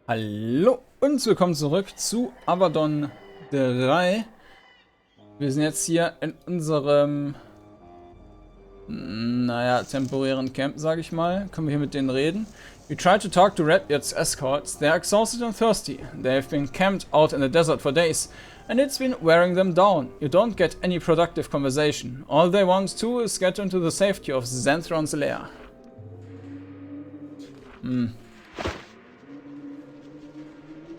Hallo und willkommen zurück zu Avadon 3. Wir sind jetzt hier in unserem, temporären Camp, sage ich mal. Können wir hier mit denen reden? We tried to talk to Redbeard's escorts. They are exhausted and thirsty. They have been camped out in the desert for days, and it's been wearing them down. You don't get any productive conversation. All they want to is get into the safety of Zethron's lair.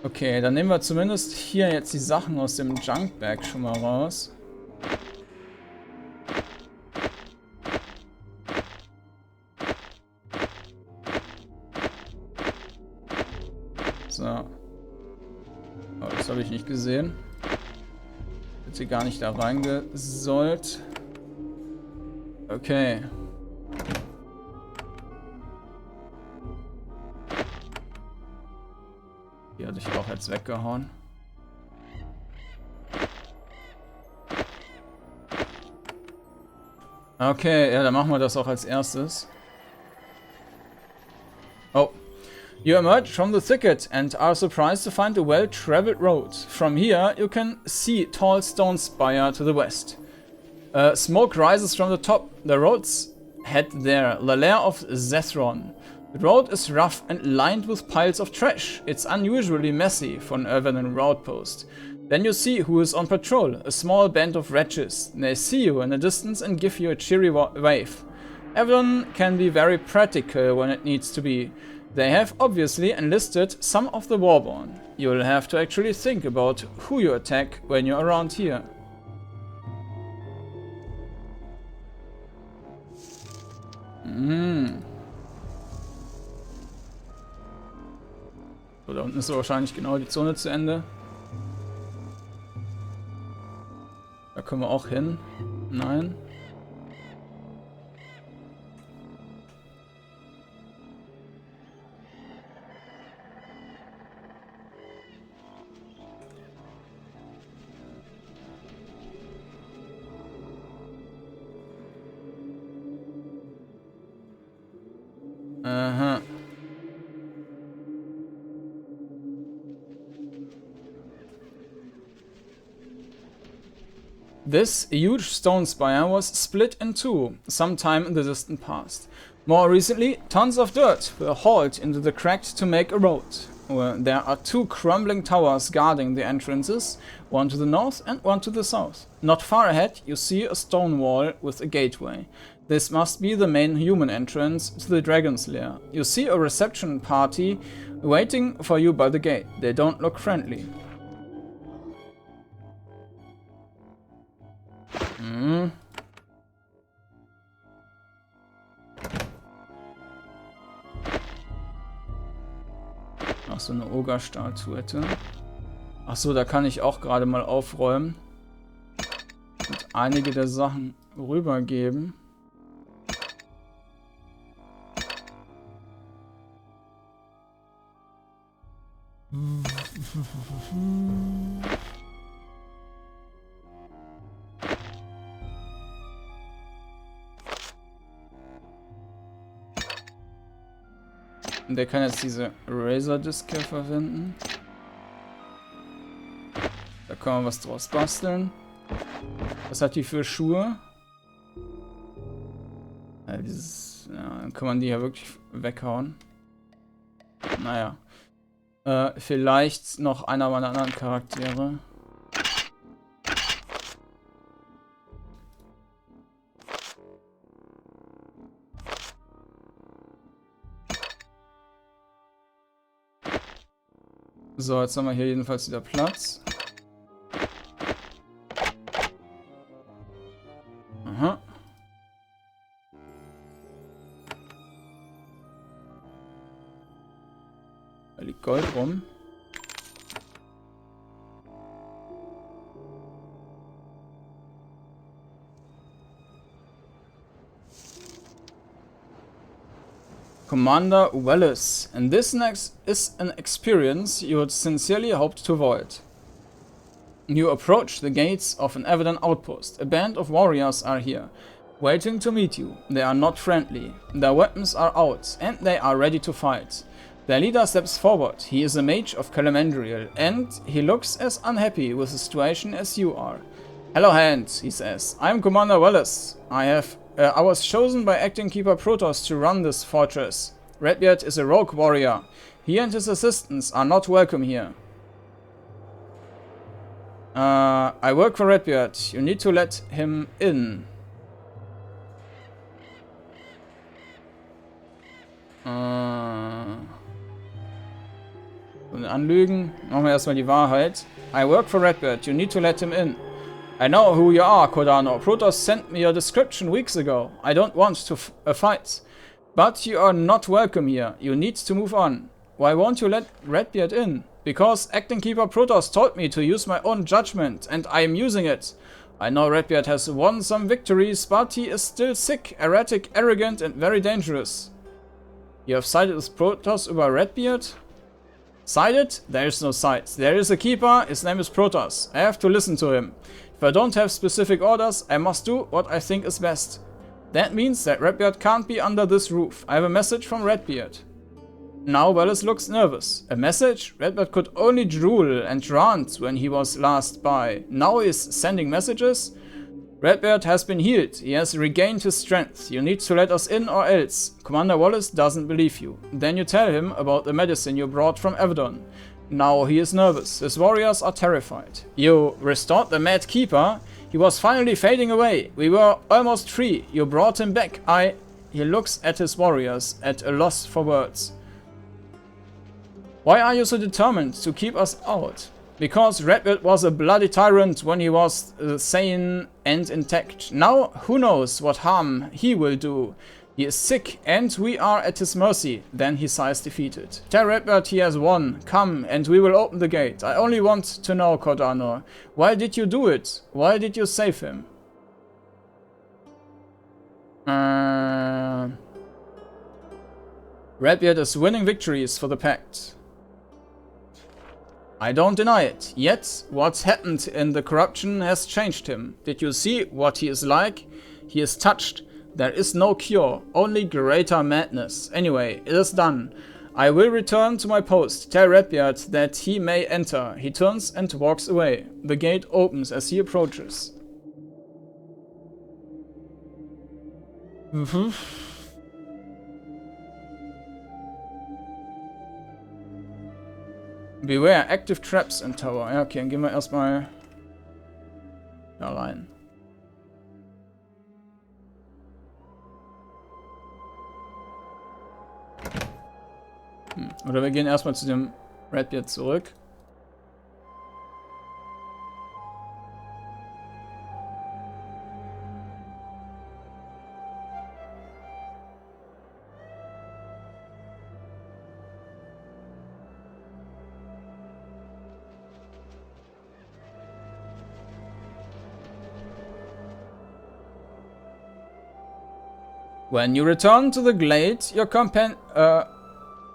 Okay, dann nehmen wir zumindest hier jetzt die Sachen aus dem Junkbag schon mal raus. So. Oh, das habe ich nicht gesehen. Hätte sie gar nicht da reingesollt. Okay. Die hatte ich auch jetzt weggehauen. Okay, ja, dann machen wir das auch als erstes. Oh. You emerge from the thicket and are surprised to find a well-traveled road. From here, you can see tall stone spire to the west. Smoke rises from the top. The road's head there, the lair of Zethron. The road is rough and lined with piles of trash. It's unusually messy for an Avadon outpost. Then you see who is on patrol, a small band of wretches. They see you in the distance and give you a cheery wave. Avadon can be very practical when it needs to be. They have obviously enlisted some of the Warborn. You'll have to actually think about who you attack when you're around here. So, da unten ist wahrscheinlich genau die Zone zu Ende. Da können wir auch hin. Nein. Aha. This huge stone spire was split in two sometime in the distant past. More recently, tons of dirt were hauled into the crack to make a road. There are two crumbling towers guarding the entrances, one to the north and one to the south. Not far ahead, you see a stone wall with a gateway. This must be the main human entrance to the dragon's lair. You see a reception party waiting for you by the gate. They don't look friendly. Ach, so eine Ogre-Statuette. Ach so, da kann ich auch gerade mal aufräumen und einige der Sachen rübergeben. Der kann jetzt diese Razor-Diske verwenden. Da kann man was draus basteln. Was hat die für Schuhe? Ja, dann kann man die ja wirklich weghauen. Naja. Vielleicht noch einer meiner anderen Charaktere. So, jetzt haben wir hier jedenfalls wieder Platz. Aha. Da liegt Gold rum. Commander Wallace, and this next is an experience you would sincerely hoped to avoid. You approach the gates of an Avadon outpost. A band of warriors are here. waiting to meet you. They are not friendly. Their weapons are out, and they are ready to fight. Their leader steps forward. He is a mage of Calamandriel, and he looks as unhappy with the situation as you are. Hello, Hand, he says. I'm Commander Wallace. I was chosen by Acting Keeper Protoss to run this fortress. Redbeard is a rogue warrior. He and his assistants are not welcome here. I work for Redbeard. You need to let him in. Anlügen. Machen wir erstmal die Wahrheit. I work for Redbeard. You need to let him in. I know who you are, Kordanor. Protoss sent me your description weeks ago. I don't want to fight. But you are not welcome here. You need to move on. Why won't you let Redbeard in? Because Acting Keeper Protoss told me to use my own judgment, and I am using it. I know Redbeard has won some victories, but he is still sick, erratic, arrogant, and very dangerous. You have sided with Protoss over Redbeard? Sided? There is no side. There is a keeper, his name is Protoss. I have to listen to him. If I don't have specific orders, I must do what I think is best. That means that Redbeard can't be under this roof. I have a message from Redbeard. Now Wallace looks nervous. A message? Redbeard could only drool and rant when he was last by. Now he is sending messages? Redbeard has been healed. He has regained his strength. You need to let us in or else. Commander Wallace doesn't believe you. Then you tell him about the medicine you brought from Avadon. Now he is nervous. His warriors are terrified. You restored the Mad Keeper? He was finally fading away. We were almost free. You brought him back. He looks at his warriors, at a loss for words. Why are you so determined to keep us out? Because Redbeard was a bloody tyrant when he was sane and intact. Now, who knows what harm he will do. He is sick and we are at his mercy. Then he sighs defeated. Tell Redbeard he has won. Come and we will open the gate. I only want to know, Kordanor. Why did you do it? Why did you save him? Redbeard is winning victories for the Pact. I don't deny it. Yet, what's happened in the corruption has changed him. Did you see what he is like? He is touched. There is no cure, only greater madness. Anyway, it is done. I will return to my post. Tell Redbeard that he may enter. He turns and walks away. The gate opens as he approaches. Beware, active traps in Tower. Ja, okay, dann gehen wir erstmal da rein. Oder wir gehen erstmal zu dem Redbeard zurück. When you return to the glade, your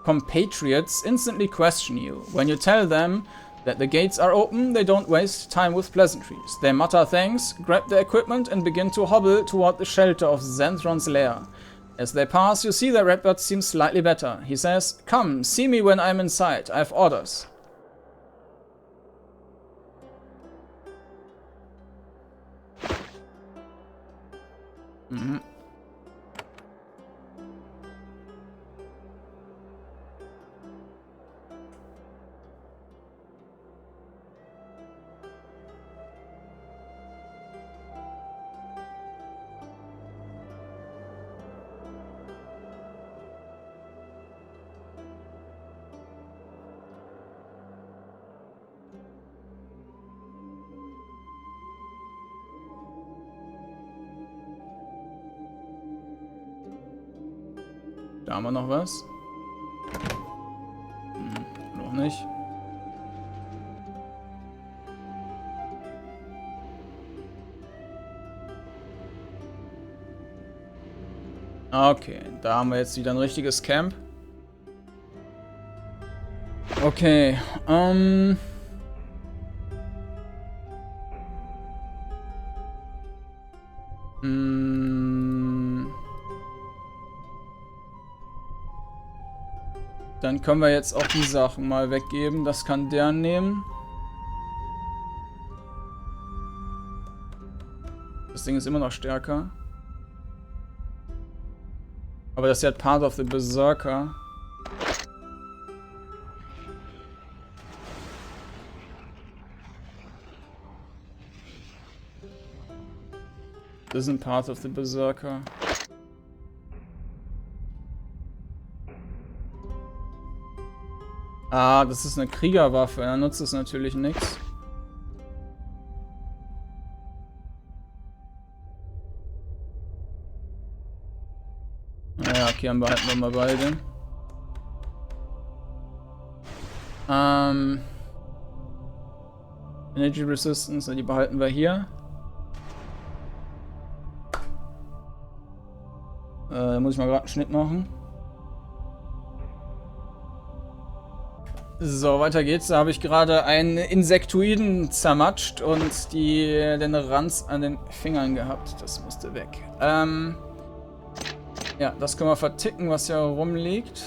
compatriots instantly question you. When you tell them that the gates are open, they don't waste time with pleasantries. They mutter thanks, grab their equipment and begin to hobble toward the shelter of Zethron's lair. As they pass, you see that Redbeard seems slightly better. He says, "Come, see me when I'm inside. I have orders." Da haben wir noch was. Noch nicht. Okay, da haben wir jetzt wieder ein richtiges Camp. Okay, Dann Dann können wir jetzt auch die Sachen mal weggeben. Das kann der nehmen. Das Ding ist immer noch stärker. Aber das ist ja Part of the Berserker. Das ist ein Part of the Berserker. Ah, das ist eine Kriegerwaffe. Da nutzt es natürlich nichts. Naja, okay, dann behalten wir mal beide. Energy Resistance, die behalten wir hier. Da muss ich mal gerade einen Schnitt machen. So, weiter geht's. Da habe ich gerade einen Insektoiden zermatscht und den Ranz an den Fingern gehabt. Das musste weg. Ja, das können wir verticken, was hier rumliegt.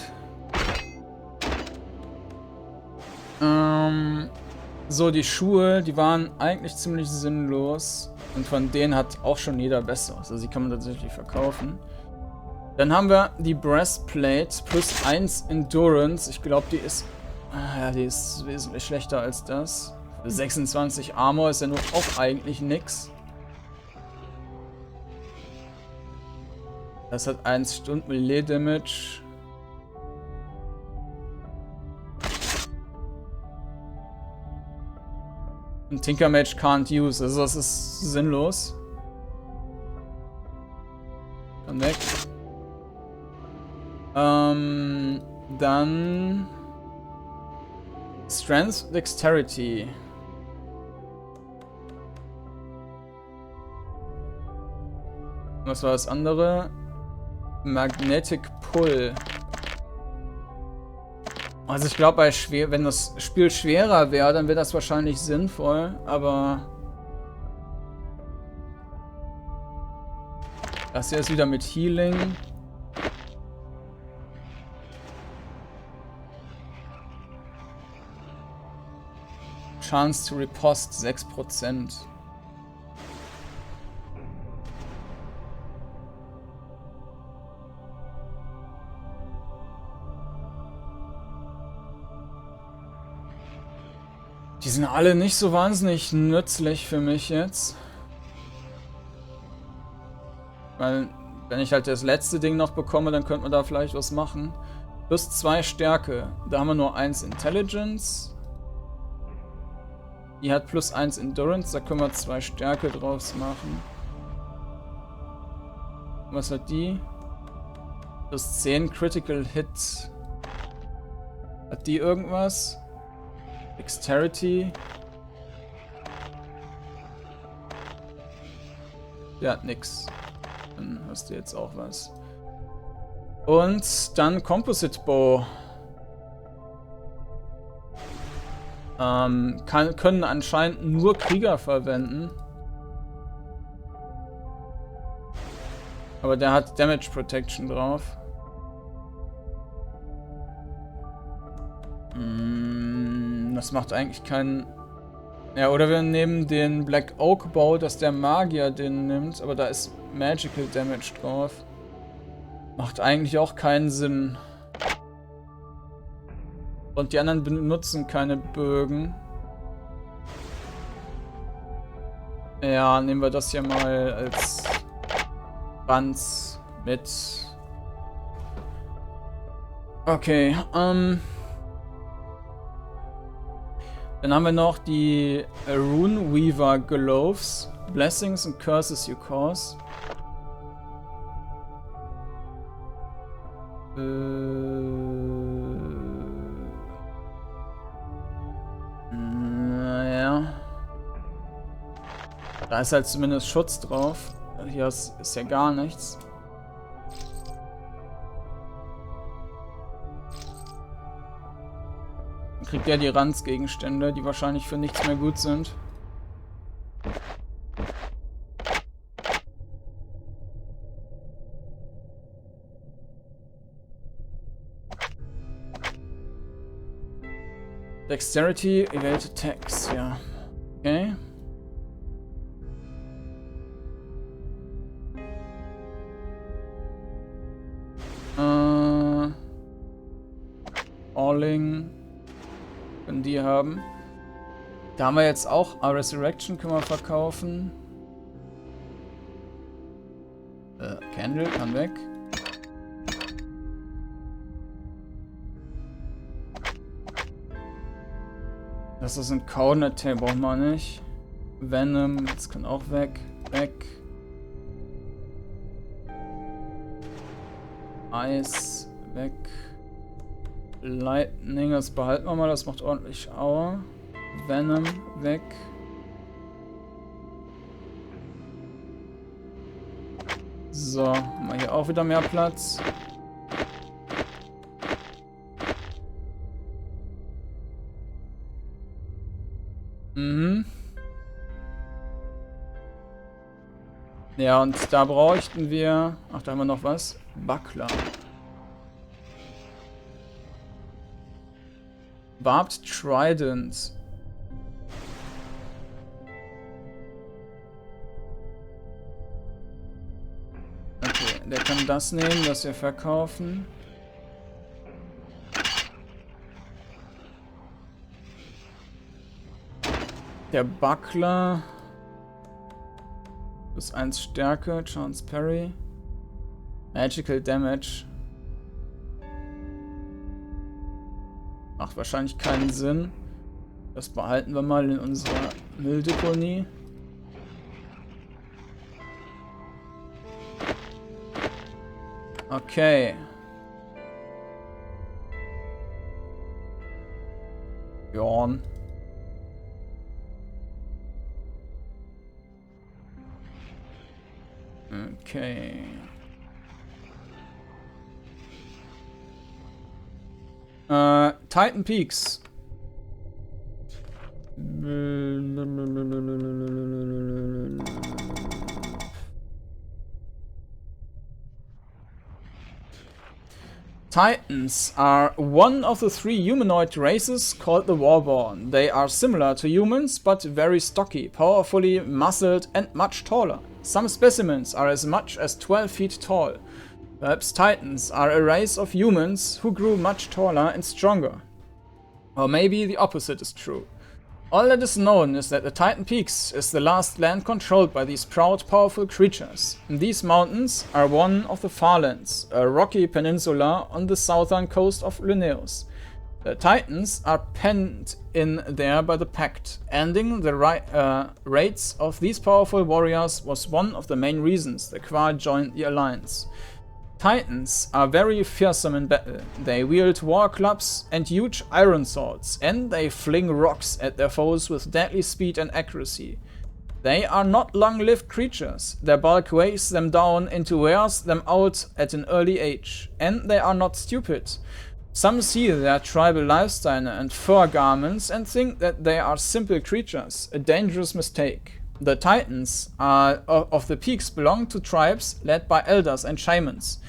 So, die Schuhe, die waren eigentlich ziemlich sinnlos. Und von denen hat auch schon jeder besser. Also die kann man tatsächlich verkaufen. Dann haben wir die Breastplate plus 1 Endurance. Ich glaube, die ist wesentlich schlechter als das. Für 26 Armor ist ja nur auch eigentlich nix. Das hat 1 Stunden Melee Damage. Und Tinker Mage can't use, also das ist sinnlos. Dann weg. Dann Strength, Dexterity. Was war das andere? Magnetic Pull. Also ich glaube, wenn das Spiel schwerer wäre, dann wäre das wahrscheinlich sinnvoll, aber das hier ist wieder mit Healing. Chance to Riposte 6%. Die sind alle nicht so wahnsinnig nützlich für mich jetzt. Weil, wenn ich halt das letzte Ding noch bekomme, dann könnte man da vielleicht was machen. Plus 2 Stärke. Da haben wir nur 1 Intelligence. Die hat plus 1 Endurance, da können wir 2 Stärke draus machen. Was hat die? Plus 10 Critical Hit. Hat die irgendwas? Dexterity. Der hat nix. Dann hast du jetzt auch was. Und dann Composite Bow. Können anscheinend nur Krieger verwenden. Aber der hat Damage Protection drauf. Das macht eigentlich keinen... Ja, oder wir nehmen den Black Oak Bow, dass der Magier den nimmt. Aber da ist Magical Damage drauf. Macht eigentlich auch keinen Sinn. Und die anderen benutzen keine Bögen. Ja, nehmen wir das hier mal als Ranz mit. Okay, dann haben wir noch die Rune Weaver Gloves. Blessings and Curses you cause. Naja. Da ist halt zumindest Schutz drauf. Hier ist ja gar nichts. Dann kriegt der die Ranzgegenstände, die wahrscheinlich für nichts mehr gut sind. Dexterity, evade attacks, ja. Okay. Alling. Können die haben. Da haben wir jetzt auch Resurrection, können wir verkaufen. Candle kann weg. Das ist ein Counter Tail, brauchen wir nicht. Venom, das kann auch weg. Weg. Eis, weg. Lightning, das behalten wir mal, das macht ordentlich Aua. Venom, weg. So, haben wir hier auch wieder mehr Platz. Ja, und da bräuchten wir... Ach, da haben wir noch was. Buckler. Barbed Trident. Okay, der kann das nehmen, das wir verkaufen. Der Buckler. Plus 1 Stärke, Chance Parry. Magical Damage. Macht wahrscheinlich keinen Sinn. Das behalten wir mal in unserer Mülldeponie. Okay. Jorn. Okay. Titan Peaks. Titans are one of the 3 humanoid races called the Warborn. They are similar to humans, but very stocky, powerfully muscled and much taller. Some specimens are as much as 12 feet tall. Perhaps Titans are a race of humans who grew much taller and stronger. Or maybe the opposite is true. All that is known is that the Titan Peaks is the last land controlled by these proud, powerful creatures. These mountains are one of the Farlands, a rocky peninsula on the southern coast of Linnaeus. The Titans are penned in there by the Pact. Ending the raids of these powerful warriors was one of the main reasons the Qua joined the alliance. Titans are very fearsome in battle. They wield war clubs and huge iron swords, and they fling rocks at their foes with deadly speed and accuracy. They are not long-lived creatures. Their bulk weighs them down and wears them out at an early age. And they are not stupid. Some see their tribal lifestyle and fur garments and think that they are simple creatures, a dangerous mistake. The Titans of the Peaks belong to tribes led by elders and shamans.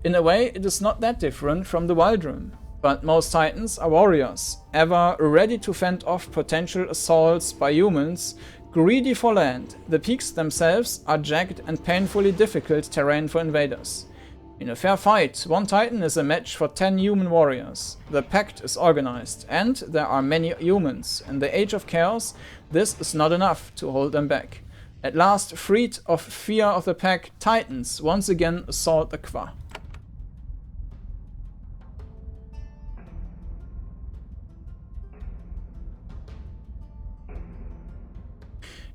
In a way, it is not that different from the Wildrim. But most Titans are warriors, ever ready to fend off potential assaults by humans, greedy for land. The Peaks themselves are jagged and painfully difficult terrain for invaders. In a fair fight, one Titan is a match for 10 human warriors. The Pact is organized, and there are many humans. In the Age of Chaos, this is not enough to hold them back. At last, freed of fear of the Pack, Titans once again assault the Qua.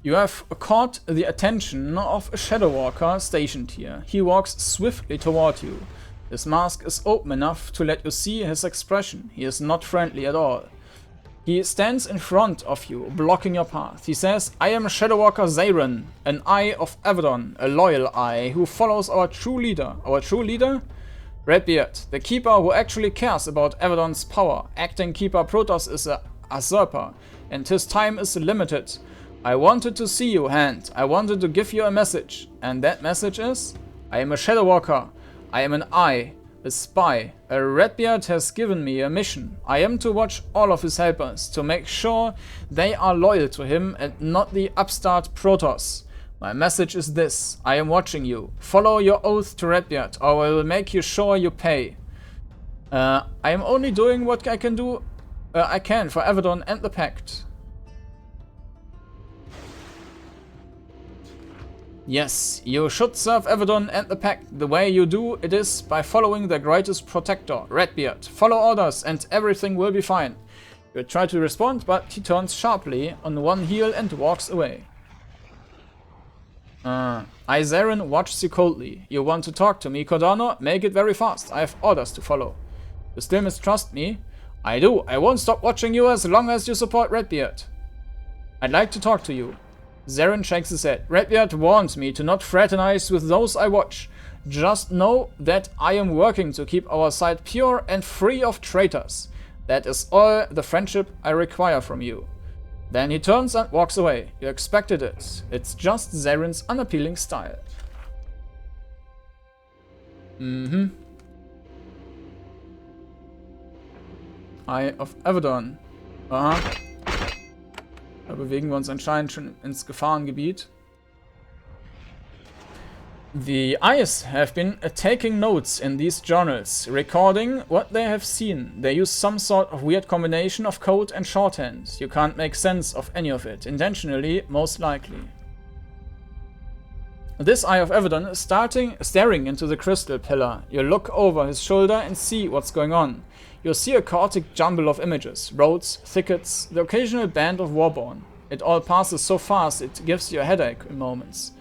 You have caught the attention of a Shadow Walker stationed here. He walks swiftly toward you. His mask is open enough to let you see his expression. He is not friendly at all. He stands in front of you, blocking your path. He says, I am Shadow Walker Zethron, an eye of Avadon, a loyal eye, who follows our true leader. Our true leader? Redbeard, the keeper who actually cares about Avadon's power. Acting keeper Protoss is a usurper, and his time is limited. I wanted to see you, Hand. I wanted to give you a message. And that message is, I am a Shadow Walker. I am an eye. A spy. A Redbeard has given me a mission. I am to watch all of his helpers, to make sure they are loyal to him and not the upstart Protoss. My message is this. I am watching you. Follow your oath to Redbeard, or I will make you sure you pay. I am only doing what I can do. I can for Avadon and the Pact. Yes, you should serve Avadon and the Pact. The way you do it is by following their greatest protector, Redbeard. Follow orders and everything will be fine. You try to respond, but he turns sharply on one heel and walks away. Izaren watches you coldly. You want to talk to me, Kordanor? Make it very fast. I have orders to follow. You still mistrust me? I do. I won't stop watching you as long as you support Redbeard. I'd like to talk to you. Zaren shakes his head. Redbeard warned me to not fraternize with those I watch. Just know that I am working to keep our side pure and free of traitors. That is all the friendship I require from you. Then he turns and walks away. You expected it. It's just Zaren's unappealing style. Eye of Avadon. Aha. Da bewegen wir uns anscheinend schon ins Gefahrengebiet. The eyes have been taking notes in these journals, recording what they have seen. They use some sort of weird combination of code and shorthand. You can't make sense of any of it, intentionally, most likely. This Eye of Avadon is staring into the crystal pillar. You look over his shoulder and see what's going on. You see a chaotic jumble of images, roads, thickets, the occasional band of Warborn. It all passes so fast it gives you a headache in moments.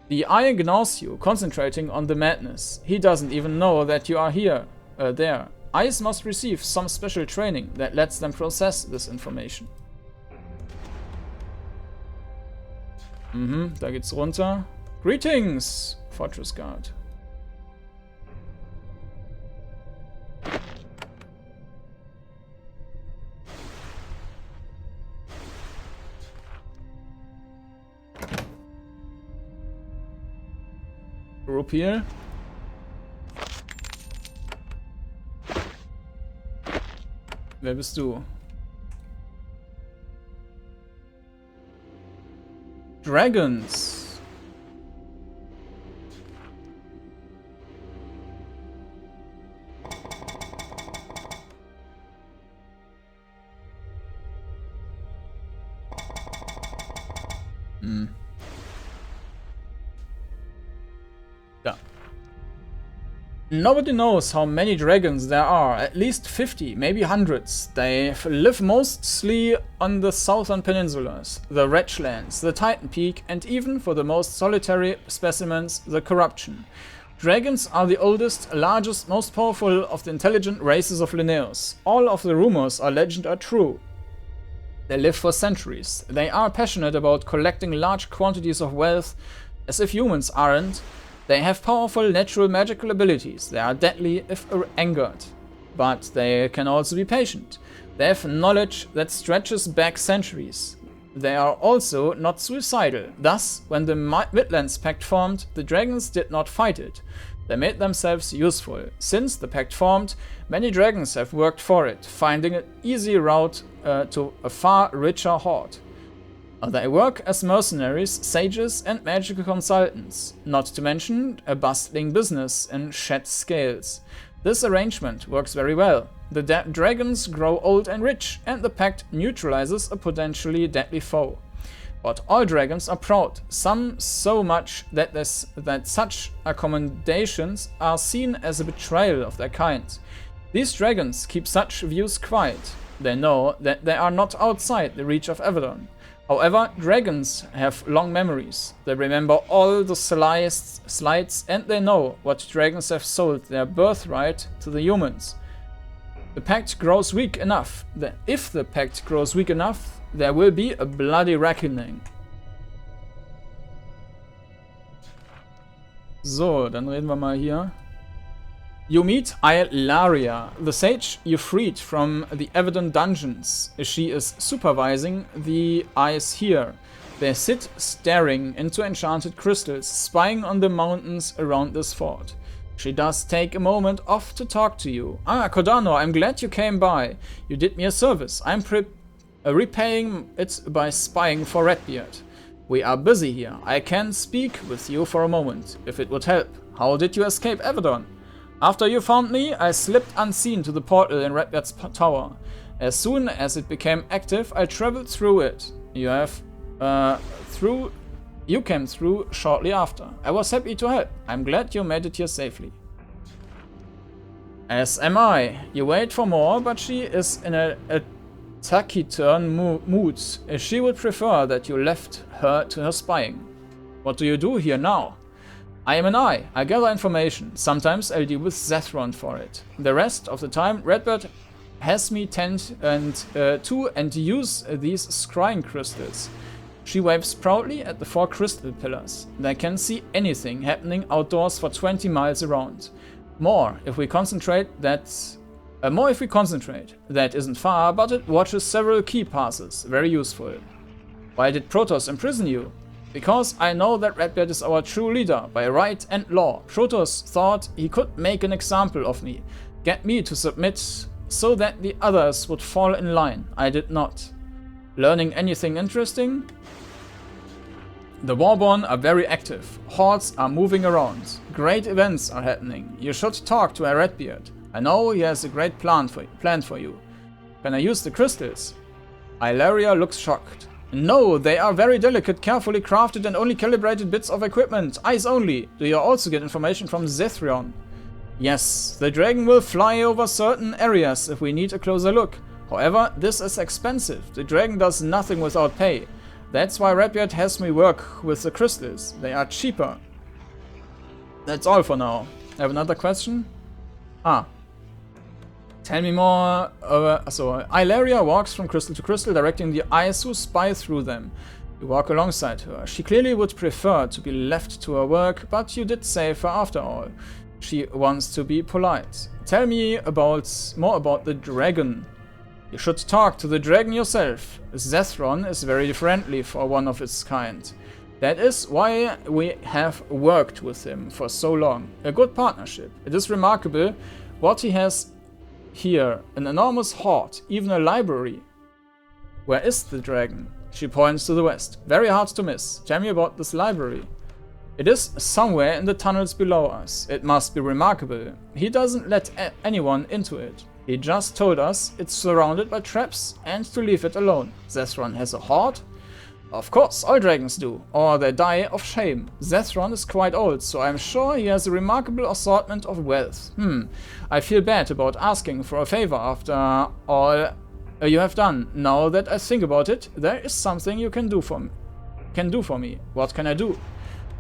The eye ignores you, concentrating on the madness. He doesn't even know that you are there. Eyes must receive some special training that lets them process this information. Da geht's runter. Greetings, Fortress Guard. Group hier. Wer bist du? Dragons. Da. Nobody knows how many dragons there are, at least 50, maybe hundreds. They live mostly on the southern peninsulas, the Wretchlands, the Titan Peak, and even, for the most solitary specimens, the Corruption. Dragons are the oldest, largest, most powerful of the intelligent races of Linnaeus. All of the rumors or legend are true. They live for centuries. They are passionate about collecting large quantities of wealth, as if humans aren't. They have powerful natural magical abilities. They are deadly if angered, but they can also be patient. They have knowledge that stretches back centuries. They are also not suicidal. Thus, when the Midlands Pact formed, the dragons did not fight it. They made themselves useful. Since the pact formed, many dragons have worked for it, finding an easy route to a far richer hoard. They work as mercenaries, sages, and magical consultants, not to mention a bustling business in shed scales. This arrangement works very well. The dragons grow old and rich, and the pact neutralizes a potentially deadly foe. But all dragons are proud, some so much that such accommodations are seen as a betrayal of their kind. These dragons keep such views quiet. They know that they are not outside the reach of Avadon. However, dragons have long memories. They remember all the slights, and they know what dragons have sold their birthright to the humans. The pact grows weak enough. If the pact grows weak enough, there will be a bloody reckoning. So, dann reden wir mal hier. You meet Ilaria, the sage you freed from the Avadon dungeons. She is supervising the eyes here. They sit staring into enchanted crystals, spying on the mountains around this fort. She does take a moment off to talk to you. Ah, Kordanor, I'm glad you came by. You did me a service. I'm repaying it by spying for Redbeard. We are busy here. I can speak with you for a moment, if it would help. How did you escape Avadon? After you found me, I slipped unseen to the portal in Redbeard's tower. As soon as it became active, I traveled through it. You came through shortly after. I was happy to help. I'm glad you made it here safely. As am I. You wait for more, but she is in a taciturn mood. She would prefer that you left her to her spying. What do you do here now? I am an eye. I gather information. Sometimes I'll deal with Zethron for it. The rest of the time, Redbeard has me tend to use these scrying crystals. She waves proudly at the 4 crystal pillars. They can see anything happening outdoors for 20 miles around. More if we concentrate. That isn't far, but it watches several key passes. Very useful. Why did Protoss imprison you? Because I know that Redbeard is our true leader by right and law. Protoss thought he could make an example of me, get me to submit so that the others would fall in line. I did not. Learning anything interesting? The Warborn are very active. Hordes are moving around. Great events are happening. You should talk to a Redbeard. I know he has a great plan for you. Can I use the crystals? Ilaria looks shocked. No, they are very delicate, carefully crafted and only calibrated bits of equipment. Eyes only. Do you also get information from Zethron? Yes, the dragon will fly over certain areas if we need a closer look. However, this is expensive. The dragon does nothing without pay. That's why Redbeard has me work with the crystals. They are cheaper. That's all for now. I have another question? Tell me more. Ilaria walks from crystal to crystal, directing the eyes who spy through them. You walk alongside her. She clearly would prefer to be left to her work, but you did save her after all. She wants to be polite. Tell me more about the dragon. You should talk to the dragon yourself. Zethron is very friendly for one of its kind. That is why we have worked with him for so long. A good partnership. It is remarkable what he has here. An enormous hoard, even a library. Where is the dragon? She points to the west. Very hard to miss. Tell me about this library. It is somewhere in the tunnels below us. It must be remarkable. He doesn't let anyone into it. He just told us it's surrounded by traps and to leave it alone. Zethron has a hoard? Of course, all dragons do, or they die of shame. Zethron is quite old, so I'm sure he has a remarkable assortment of wealth. I feel bad about asking for a favor after all you have done. Now that I think about it, there is something you can do for me. What can I do?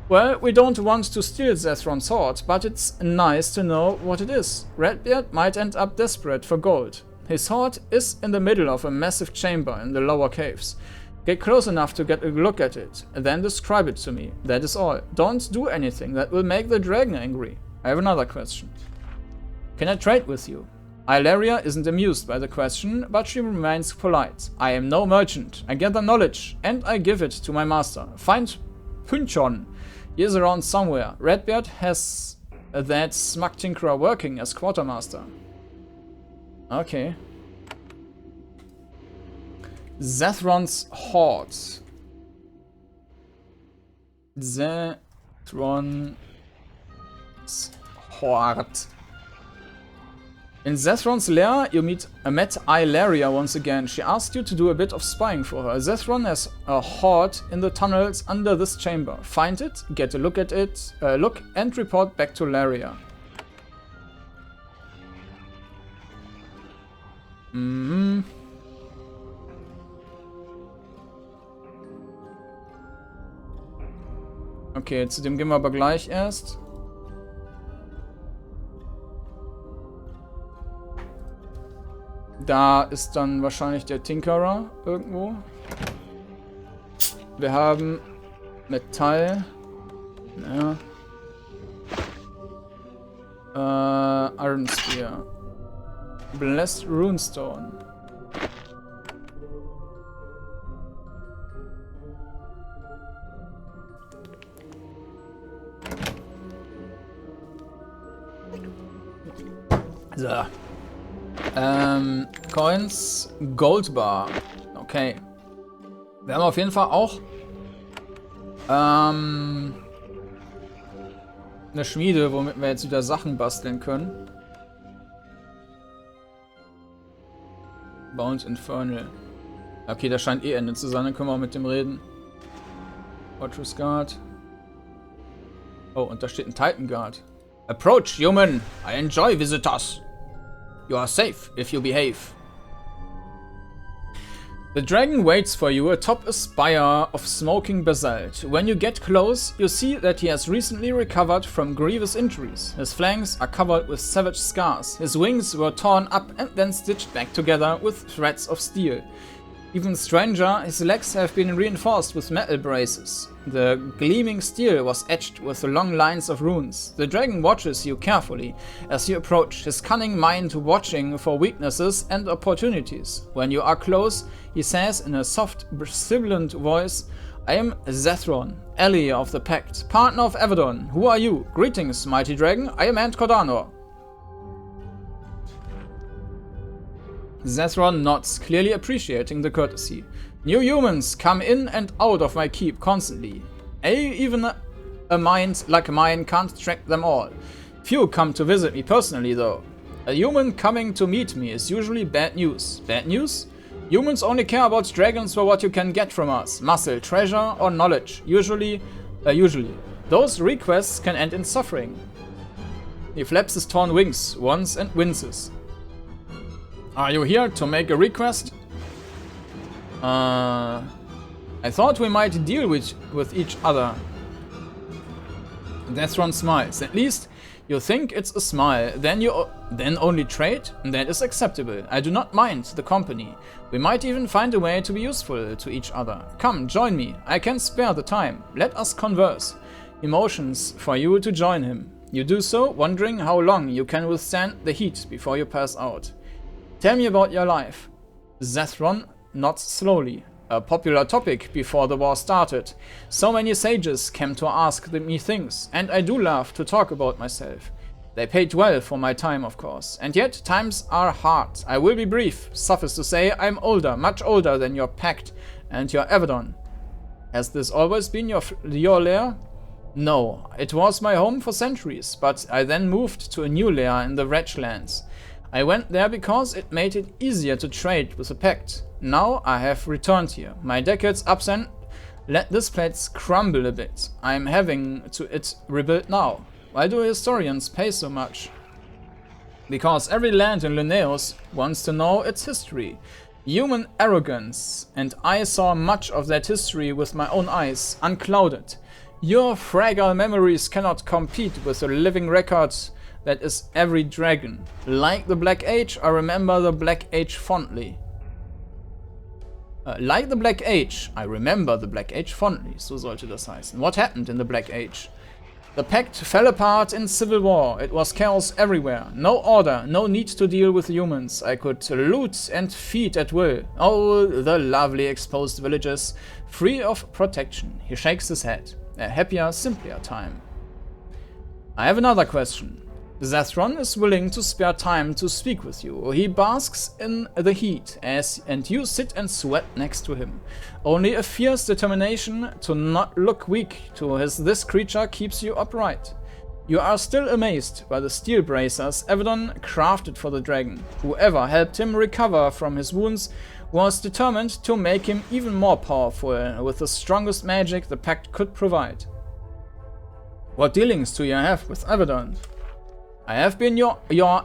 Well, we don't want to steal Zethron's sword, but it's nice to know what it is. Redbeard might end up desperate for gold. His sword is in the middle of a massive chamber in the lower caves. Get close enough to get a look at it, and then describe it to me. That is all. Don't do anything that will make the dragon angry. I have another question. Can I trade with you? Ilaria isn't amused by the question, but she remains polite. I am no merchant. I gather knowledge, and I give it to my master. Find Punchon. He is around somewhere. Redbeard has that smug tinkerer working as quartermaster. Okay. Zethron's hoard. Zethron's hoard. In Zethron's lair, you met Ilaria once again. She asked you to do a bit of spying for her. Zethron has a hoard in the tunnels under this chamber. Find it, get a look at it, and report back to Ilaria. Okay, zu dem gehen wir aber gleich erst. Da ist dann wahrscheinlich der Tinkerer irgendwo. Wir haben Metall. Ja. Iron Spear. Blessed Runestone. So. Coins, Gold Bar. Okay. Wir haben auf jeden Fall auch eine Schmiede, womit wir jetzt wieder Sachen basteln können. Bound Infernal. Okay, das scheint eh Ende zu sein, dann können wir auch mit dem reden. Fortress Guard. Oh, und da steht ein Titan Guard. Approach, human. I enjoy visitors. You are safe if you behave. The dragon waits for you atop a spire of smoking basalt. When you get close, you see that he has recently recovered from grievous injuries. His flanks are covered with savage scars. His wings were torn up and then stitched back together with threads of steel. Even stranger, his legs have been reinforced with metal braces. The gleaming steel was etched with long lines of runes. The dragon watches you carefully as you approach, his cunning mind watching for weaknesses and opportunities. When you are close, he says in a soft, sibilant voice, I am Zethron, ally of the Pact, partner of Avadon. Who are you? Greetings, mighty dragon. I am Kordanor. Zethron nods, clearly appreciating the courtesy. New humans come in and out of my keep constantly. Even a mind like mine can't track them all. Few come to visit me personally though. A human coming to meet me is usually bad news. Bad news? Humans only care about dragons for what you can get from us. Muscle, treasure or knowledge. Usually. Those requests can end in suffering. He flaps his torn wings once and winces. Are you here to make a request? I thought we might deal with each other. Zethron smiles. At least you think it's a smile. Then only trade? That is acceptable. I do not mind the company. We might even find a way to be useful to each other. Come, join me. I can spare the time. Let us converse. He motions for you to join him. You do so, wondering how long you can withstand the heat before you pass out. Tell me about your life. Zethron nods slowly. A popular topic before the war started. So many sages came to ask me things, and I do love to talk about myself. They paid well for my time, of course. And yet, times are hard. I will be brief. Suffice to say, I'm older, much older than your Pact and your Avadon. Has this always been your lair? No, it was my home for centuries, but I then moved to a new lair in the Wretchlands. I went there because it made it easier to trade with the Pact. Now I have returned here. My decades absent let this place crumble a bit. I am having it rebuilt now. Why do historians pay so much? Because every land in Linnaeus wants to know its history. Human arrogance, and I saw much of that history with my own eyes, unclouded. Your fragile memories cannot compete with the living record that is every dragon. Like the Black Age, I remember the Black Age fondly. Like the Black Age, I remember the Black Age fondly, so sollte das heißen. What happened in the Black Age? The Pact fell apart in civil war. It was chaos everywhere. No order, no need to deal with humans. I could loot and feed at will. Oh, the lovely exposed villages, free of protection. He shakes his head. A happier, simpler time. I have another question. Zethron is willing to spare time to speak with you. He basks in the heat and you sit and sweat next to him. Only a fierce determination to not look weak to this creature keeps you upright. You are still amazed by the steel bracers Avadon crafted for the dragon. Whoever helped him recover from his wounds was determined to make him even more powerful with the strongest magic the Pact could provide. What dealings do you have with Avadon? I have been your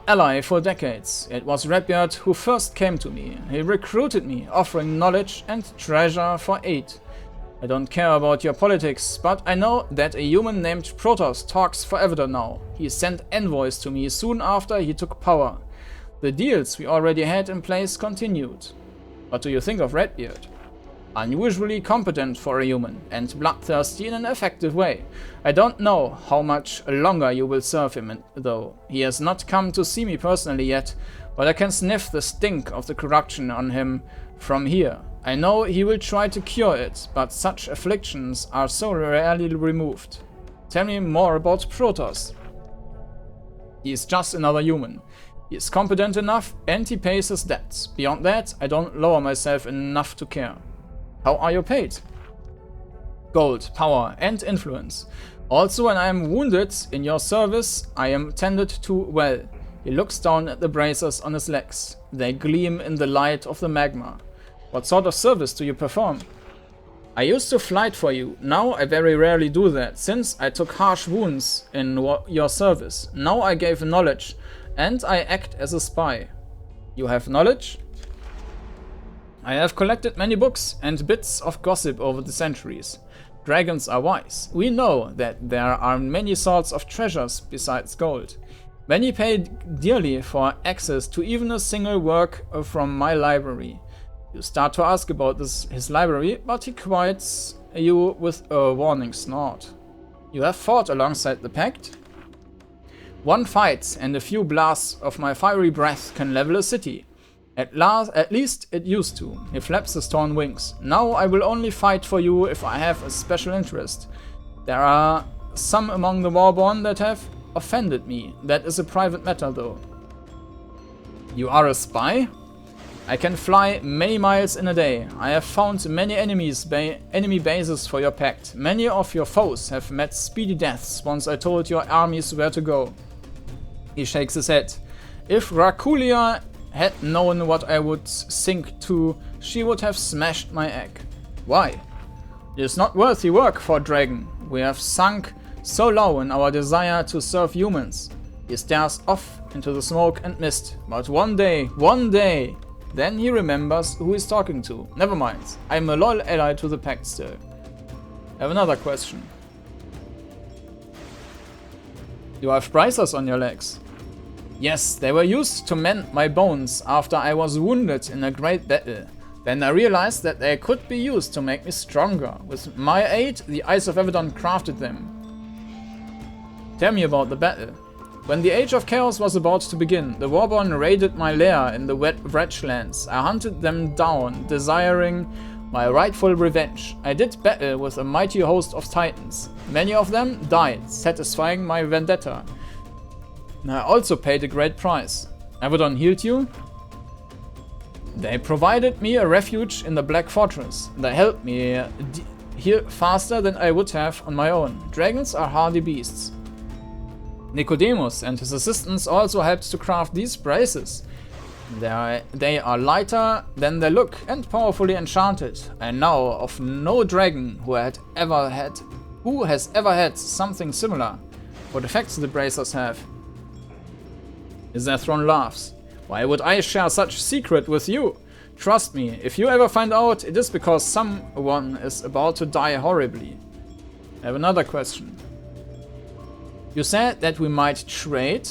ally for decades. It was Redbeard who first came to me. He recruited me, offering knowledge and treasure for aid. I don't care about your politics, but I know that a human named Protoss talks for Avadon now. He sent envoys to me soon after he took power. The deals we already had in place continued. What do you think of Redbeard? Unusually competent for a human, and bloodthirsty in an effective way. I don't know how much longer you will serve him, though. He has not come to see me personally yet, but I can sniff the stink of the corruption on him from here. I know he will try to cure it, but such afflictions are so rarely removed. Tell me more about Protoss. He is just another human. He is competent enough and he pays his debts. Beyond that, I don't lower myself enough to care. How are you paid? Gold, power, and influence. Also, when I am wounded in your service, I am tended to well. He looks down at the braces on his legs. They gleam in the light of the magma. What sort of service do you perform? I used to fight for you. Now I very rarely do that, since I took harsh wounds in your service. Now I gave knowledge, and I act as a spy. You have knowledge? I have collected many books and bits of gossip over the centuries. Dragons are wise. We know that there are many sorts of treasures besides gold. Many pay dearly for access to even a single work from my library. You start to ask about his library, but he quiets you with a warning snort. You have fought alongside the Pact? One fight and a few blasts of my fiery breath can level a city. At least it used to. He flaps his torn wings. Now I will only fight for you if I have a special interest. There are some among the Warborn that have offended me. That is a private matter though. You are a spy? I can fly many miles in a day. I have found many enemy bases for your pact. Many of your foes have met speedy deaths once I told your armies where to go. He shakes his head. If Rakulia had known what I would sink to, she would have smashed my egg. Why? It is not worthy work for a dragon. We have sunk so low in our desire to serve humans. He stares off into the smoke and mist. But one day, then he remembers who he's talking to. Never mind, I'm a loyal ally to the Pact still. I have another question. You have bracers on your legs. Yes, they were used to mend my bones after I was wounded in a great battle. Then I realized that they could be used to make me stronger. With my aid, the Eyes of Avadon crafted them. Tell me about the battle. When the Age of Chaos was about to begin, the Warborn raided my lair in the Wretchlands. I hunted them down, desiring my rightful revenge. I did battle with a mighty host of titans. Many of them died, satisfying my vendetta. I also paid a great price. Avadon healed you? They provided me a refuge in the Black Fortress. They helped me heal faster than I would have on my own. Dragons are hardy beasts. Nicodemus and his assistants also helped to craft these braces. They are lighter than they look and powerfully enchanted. I know of no dragon who has ever had something similar. What effects the bracers have? Zethron laughs. Why would I share such secret with you? Trust me, if you ever find out, it is because someone is about to die horribly. I have another question. You said that we might trade?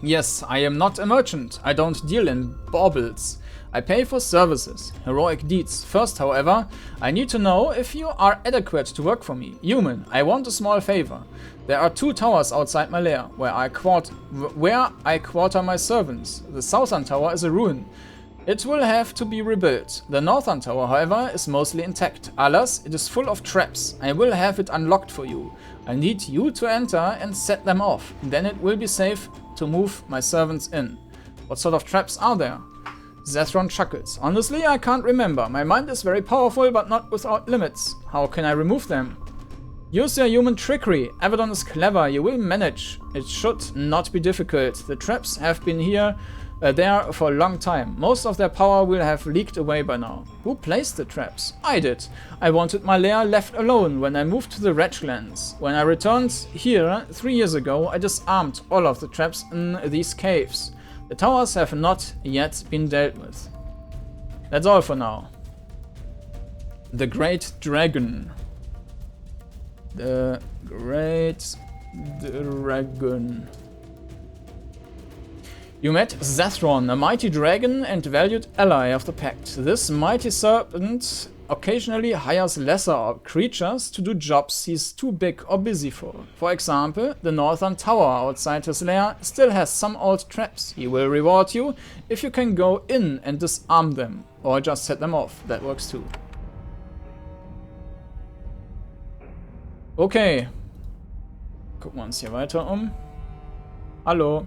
Yes, I am not a merchant. I don't deal in baubles. I pay for services, heroic deeds. First, however, I need to know if you are adequate to work for me. Human, I want a small favor. There are 2 towers outside my lair, where I quarter my servants. The southern tower is a ruin. It will have to be rebuilt. The northern tower, however, is mostly intact. Alas, it is full of traps. I will have it unlocked for you. I need you to enter and set them off. Then it will be safe to move my servants in. What sort of traps are there? Zethron chuckles. Honestly, I can't remember. My mind is very powerful, but not without limits. How can I remove them? Use your human trickery. Avadon is clever. You will manage. It should not be difficult. The traps have been there for a long time. Most of their power will have leaked away by now. Who placed the traps? I did. I wanted my lair left alone when I moved to the Wretchlands. When I returned here 3 years ago, I disarmed all of the traps in these caves. The towers have not yet been dealt with. That's all for now. The Great Dragon. The Great Dragon. You met Zethron, a mighty dragon and valued ally of the Pact. This mighty serpent occasionally hires lesser creatures to do jobs he's too big or busy for. For example, the northern tower outside his lair still has some old traps. He will reward you if you can go in and disarm them, or just set them off. That works too. Okay. Gucken wir uns hier weiter um. Hallo.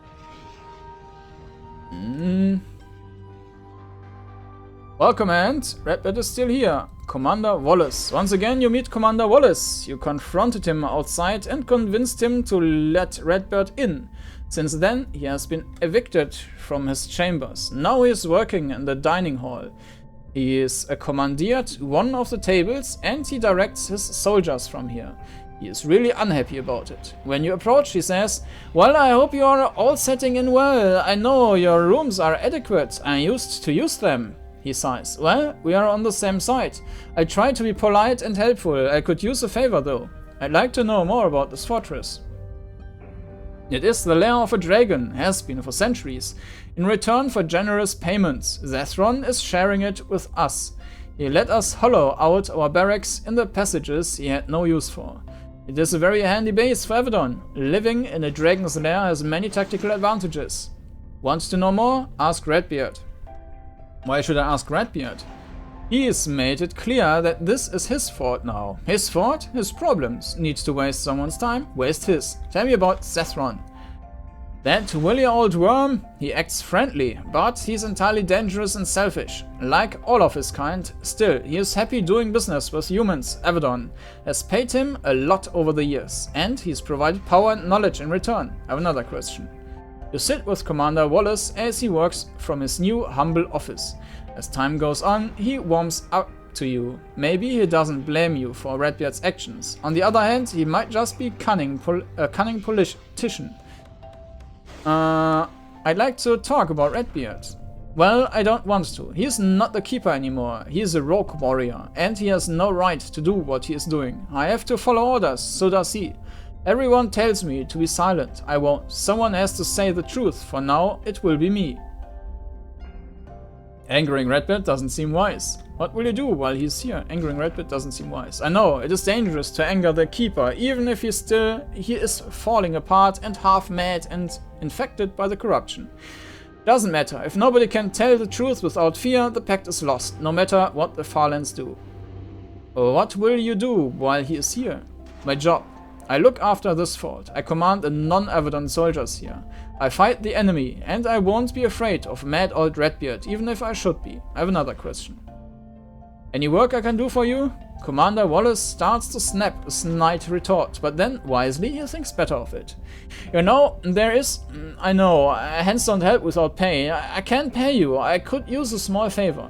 Well, Command, Redbeard is still here. Commander Wallace. Once again, you meet Commander Wallace. You confronted him outside and convinced him to let Redbeard in. Since then, he has been evicted from his chambers. Now he is working in the dining hall. He is commandeered one of the tables and he directs his soldiers from here. He is really unhappy about it. When you approach, he says, "Well, I hope you are all setting in well. I know your rooms are adequate. I used to use them." He sighs. "Well, we are on the same side. I try to be polite and helpful. I could use a favor though. I'd like to know more about this fortress. It is the lair of a dragon, has been for centuries. In return for generous payments, Zethron is sharing it with us. He let us hollow out our barracks in the passages he had no use for. It is a very handy base for Avadon. Living in a dragon's lair has many tactical advantages. Want to know more? Ask Redbeard." Why should I ask Redbeard? He's made it clear that this is his fault now. His fault? His problems. Needs to waste someone's time? Waste his. Tell me about Zethron. That wily old worm? He acts friendly, but he's entirely dangerous and selfish. Like all of his kind, still, he is happy doing business with humans. Avadon has paid him a lot over the years, and he's provided power and knowledge in return. I have another question. You sit with Commander Wallace as he works from his new humble office. As time goes on, he warms up to you. Maybe he doesn't blame you for Redbeard's actions. On the other hand, he might just be a cunning politician. I'd like to talk about Redbeard. Well, I don't want to. He is not the keeper anymore. He is a rogue warrior, and he has no right to do what he is doing. I have to follow orders, so does he. Everyone tells me to be silent. I won't. Someone has to say the truth. For now, it will be me. Angering Redbeard doesn't seem wise. What will you do while he's here? Angering Redbeard doesn't seem wise. I know, it is dangerous to anger the keeper, even if he is falling apart and half mad and infected by the corruption. Doesn't matter. If nobody can tell the truth without fear, the pact is lost, no matter what the Farlands do. What will you do while he is here? My job. I look after this fort. I command the non-Avadon soldiers here. I fight the enemy, and I won't be afraid of mad old Redbeard, even if I should be. I have another question. Any work I can do for you? Commander Wallace starts to snap a snide retort, but then, wisely, he thinks better of it. You know, I know, hands don't help without pay. I can't pay you. I could use a small favor.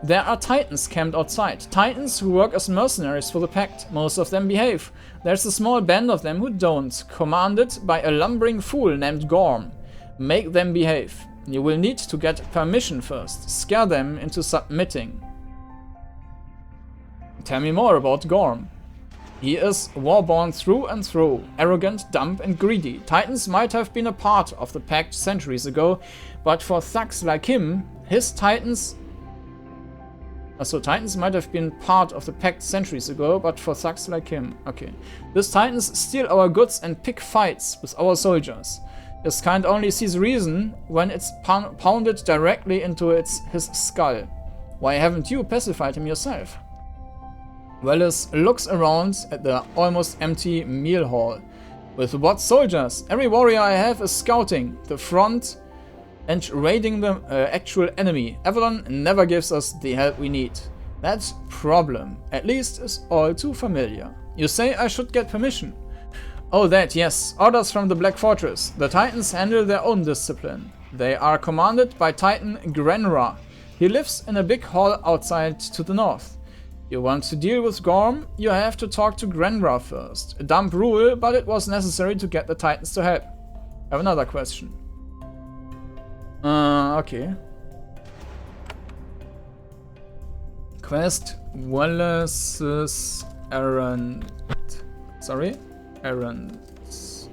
There are Titans camped outside. Titans who work as mercenaries for the Pact. Most of them behave. There's a small band of them who don't, commanded by a lumbering fool named Gorm. Make them behave. You will need to get permission first. Scare them into submitting. Tell me more about Gorm. He is Warborn through and through, arrogant, dumb and greedy. Titans might have been a part of the Pact centuries ago, but for thugs like him, Titans might have been part of the Pact centuries ago, but for thugs like him. Okay. These Titans steal our goods and pick fights with our soldiers. His kind only sees reason when it's pounded directly into his skull. Why haven't you pacified him yourself? Wallace looks around at the almost empty meal hall. With what soldiers? Every warrior I have is scouting the front and raiding the actual enemy. Avadon never gives us the help we need. That problem, at least, is all too familiar. You say I should get permission. Oh, that, yes. Orders from the Black Fortress. The Titans handle their own discipline. They are commanded by Titan Grenra. He lives in a big hall outside to the north. You want to deal with Gorm? You have to talk to Grenra first. A dumb rule, but it was necessary to get the Titans to help. I have another question. Okay. Quest Wallace's errand. Sorry? Errands.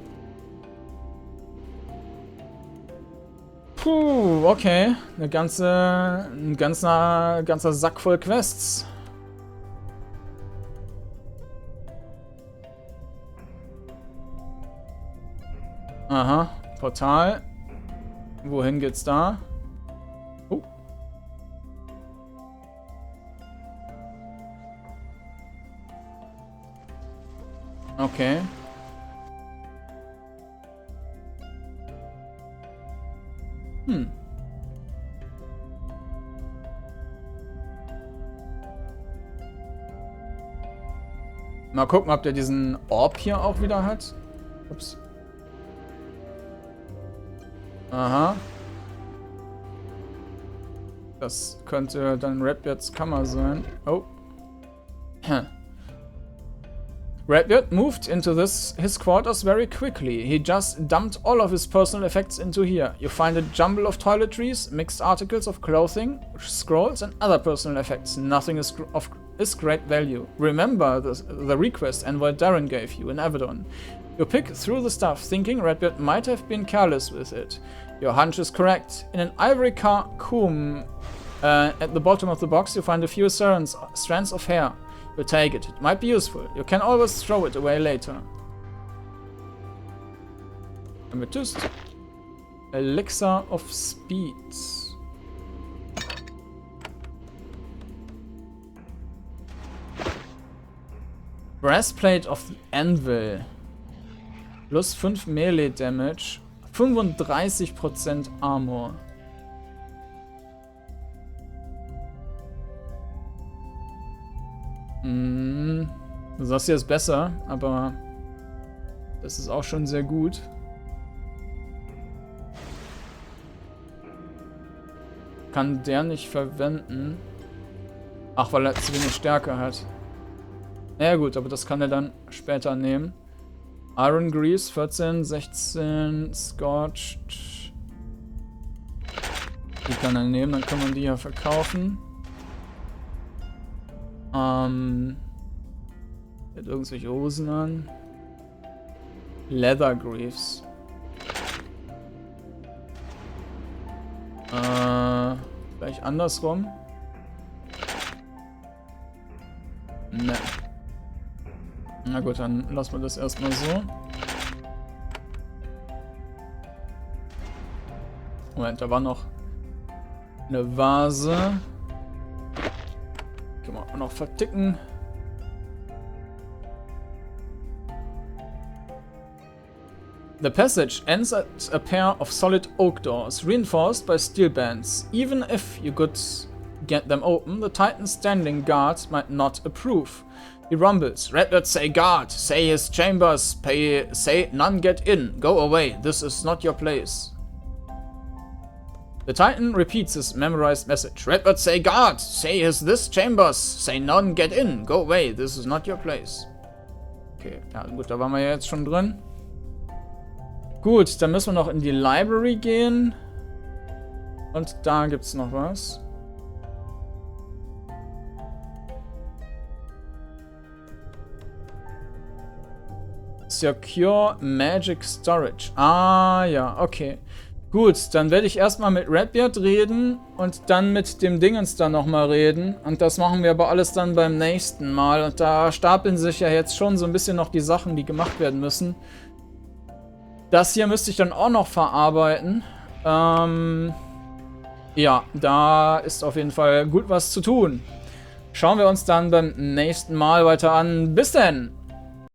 Puh, okay. Ein ganzer Sack voll Quests. Aha, Portal. Wohin geht's da? Oh. Okay. Mal gucken, ob der diesen Orb hier auch wieder hat. Ups. Aha. Das könnte dann Redbeards Kammer sein. Oh. Redbeard moved into his quarters very quickly. He just dumped all of his personal effects into here. You find a jumble of toiletries, mixed articles of clothing, scrolls and other personal effects. Nothing is great value. Remember the request Envoy Darren gave you in Avadon. You pick through the stuff, thinking Redbeard might have been careless with it. Your hunch is correct. In an ivory comb at the bottom of the box, you find a few strands of hair. You take it. It might be useful. You can always throw it away later. Amethyst. Elixir of Speed. Breastplate of Anvil. Plus 5 Melee Damage. 35% Armor. Das hier ist besser, aber das ist auch schon sehr gut. Kann der nicht verwenden. Ach, weil er zu wenig Stärke hat. Ja gut, aber das kann er dann später nehmen. Iron Grease 14, 16, Scorched. Die kann er nehmen, dann kann man die ja verkaufen. Er hat irgendwelche Hosen an. Leather Greaves. Vielleicht andersrum. Ne. Na gut, dann lassen wir das erstmal so. Moment, da war noch eine Vase. Können wir auch noch verticken. The passage ends at a pair of solid oak doors, reinforced by steel bands. Even if you could get them open, the Titan standing guard might not approve. He rumbles. Redbeard say guard, say his chambers, say none get in, go away, this is not your place. The Titan repeats his memorized message. Redbeard say guard, say this chambers, say none get in, go away, this is not your place. Okay, ja gut, da waren wir ja jetzt schon drin. Gut, dann müssen wir noch in die Library gehen. Und da gibt's noch was. Secure Magic Storage. Ah, ja, okay. Gut, dann werde ich erstmal mit Redbeard reden und dann mit dem Dingens dann nochmal reden. Und das machen wir aber alles dann beim nächsten Mal. Und da stapeln sich ja jetzt schon so ein bisschen noch die Sachen, die gemacht werden müssen. Das hier müsste ich dann auch noch verarbeiten. Ja, da ist auf jeden Fall gut was zu tun. Schauen wir uns dann beim nächsten Mal weiter an. Bis denn!